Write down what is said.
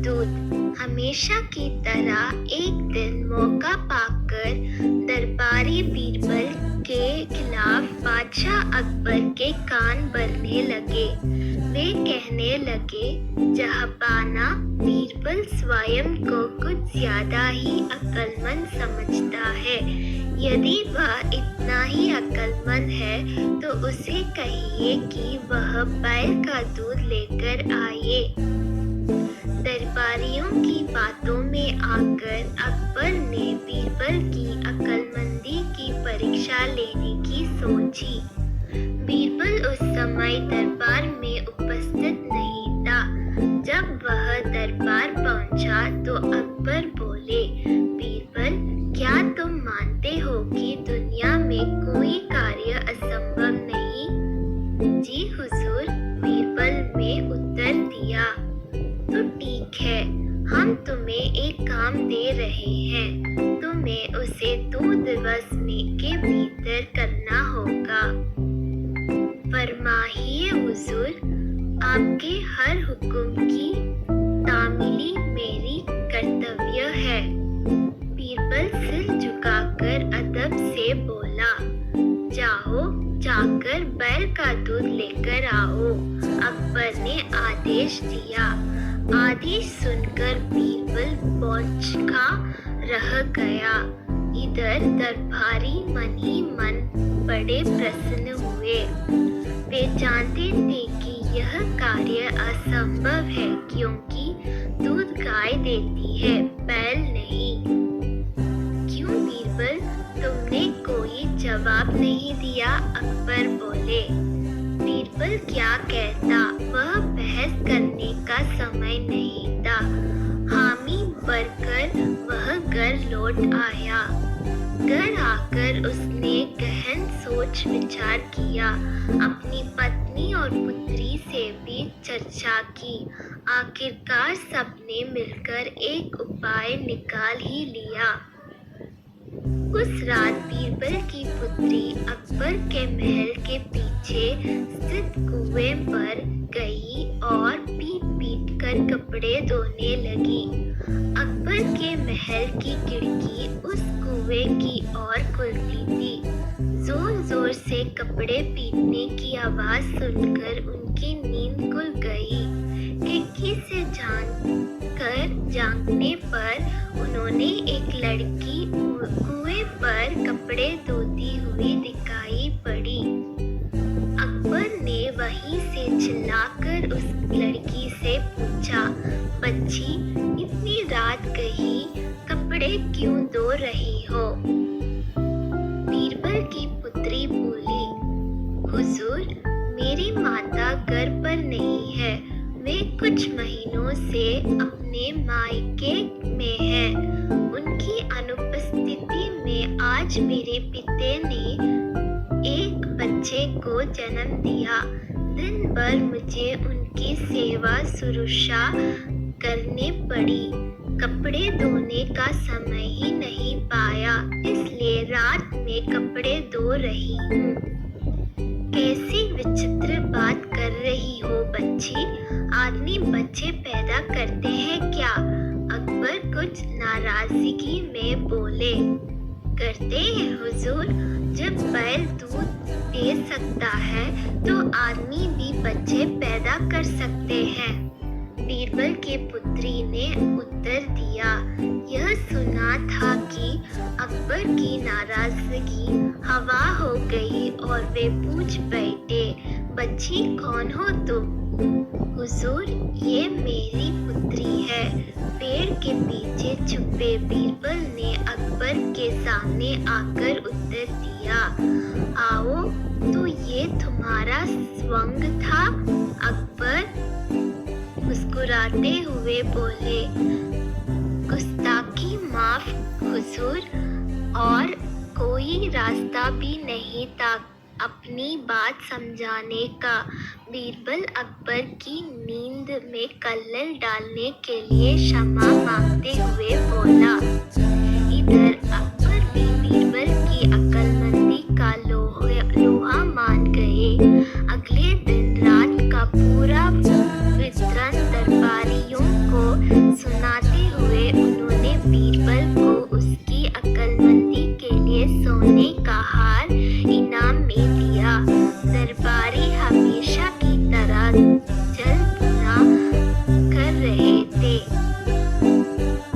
दूत। हमेशा की तरह एक दिन मौका पाकर दरबारी बीरबल के खिलाफ बादशाह अकबर के कान भरने लगे। वे कहने लगे, जहांपना, बीरबल स्वयं को कुछ ज्यादा ही अक्लमंद समझता है। यदि वह इतना ही अक्लमंद है तो उसे कहिए कि वह बैल का दूध लेकर आए। दरबारियों की बातों में आकर अकबर ने बीरबल की अक्लमंदी की परीक्षा लेने की सोची। बीरबल उस समय दरबार में उपस्थित नहीं था। जब वह दरबार पहुंचा तो अकबर बोले, बीरबल, क्या तुम मानते हो कि दुनिया में कोई कार्य असंभव नहीं? जी हुजूर, बीरबल ने उत्तर दिया। तो ठीक है, हम तुम्हें एक काम दे रहे हैं। तुम्हें उसे 2 दिवस में के भीतर करना होगा। फरमाइए हुजूर, आपके हर हुक्म की तामीली मेरी कर्तव्य है। बीरबल सिर झुकाकर अदब से बोला, जाकर बैल का दूध लेकर आओ। अकबर ने आदेश दिया। आदेश सुनकर बीरबल बौखला रह गया। इधर दरबारी मन ही मन बड़े प्रसन्न हुए। वे जानते थे कि यह कार्य असंभव है, क्योंकि दूध गाय देती है, बैल नहीं। क्यों बीरबल, तुमने कोई जवाब नहीं दिया? अकबर बोले। बीरबल क्या कहता, वह बहस करने का समय नहीं था। हामी भरकर वह घर लौट आया। घर आकर उसने गहन सोच विचार किया। अपनी पत्नी और पुत्री से भी चर्चा की। आखिरकार सबने मिलकर एक उपाय निकाल ही लिया। उस रात बीरबल की पुत्री अकबर के महल के पीछे स्थित कुएं पर गई और पीट कर कपड़े धोने लगी। अकबर के महल की खिड़की उस कुएं की ओर खुलती थी। जोर जोर से कपड़े पीटने की आवाज सुनकर उनकी नींद खुल गई। खिड़की से झांकने पर उन्होंने एक लड़की कुएं पर कपड़े धोती हुई दिखाई पड़ी। अकबर ने वहीं से चिल्लाकर उस लड़की से पूछा, बच्ची, इतनी रात गई कपड़े क्यों धो रही हो? बीरबल की पुत्री बोली, हुजूर, मेरी माता घर पर नहीं है। वे कुछ महीनों से अपने मायके में हैं। उनकी अनुपस्थिति में आज मेरे पिता ने एक बच्चे को जन्म दिया। दिन भर मुझे उनकी सेवा शुश्रूषा करनी पड़ी। कपड़े धोने का समय ही नहीं पाया, इसलिए रात में कपड़े धो रही हूँ। कैसी विचित्र बात कर रही हो बच्ची, आदमी बच्चे पैदा करते हैं क्या? अकबर कुछ नाराजगी में बोले। करते हैं हुजूर, जब बैल दूध दे सकता है तो आदमी भी बच्चे पैदा कर सकते हैं। बीरबल की पुत्री ने उत्तर दिया। यह सुना था कि अकबर की नाराजगी हवा हो गई और वे पूछ बैठे, बच्ची कौन हो तुम? हुजूर, ये मेरी पुत्री है। पेड़ के पीछे छुपे बीरबल ने अकबर के सामने आकर उत्तर दिया। आओ, तो ये तुम्हारा स्वंग था? अकबर मुस्कुराते हुए बोले, गुस्ताखी माफ हुजूर, और कोई रास्ता भी नहीं था अपनी बात समझाने का। बीरबल अकबर की नींद में कल्लल डालने के लिए क्षमा मांगते हुए बोला। इधर अकबर भी बीरबल की अक्लमंदी का लोहा मान गए। अगले दिन रात का पूरा वितरण दरबारियों को के लिए सोने का हार, इन